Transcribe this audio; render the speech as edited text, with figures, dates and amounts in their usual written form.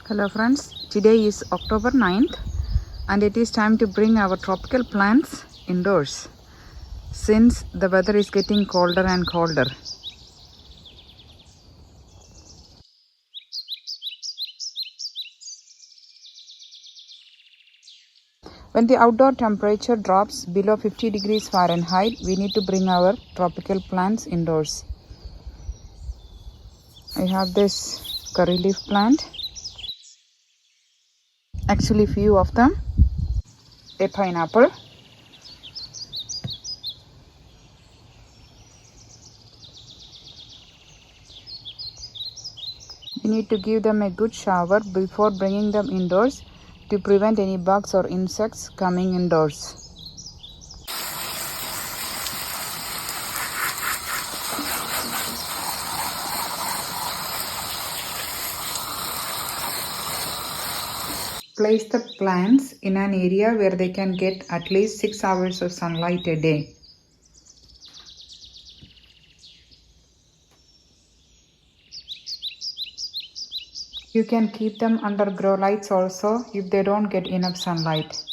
Hello friends, today is October 9th and it is time to bring our tropical plants indoors since the weather is getting colder and colder. When the outdoor temperature drops below 50 degrees Fahrenheit, we need to bring our tropical plants indoors. I have this curry leaf plant, actually few of them, a pineapple, we need to give them a good shower before bringing them indoors to prevent any bugs or insects coming indoors. Place the plants in an area where they can get at least 6 hours of sunlight a day. You can keep them under grow lights also if they don't get enough sunlight.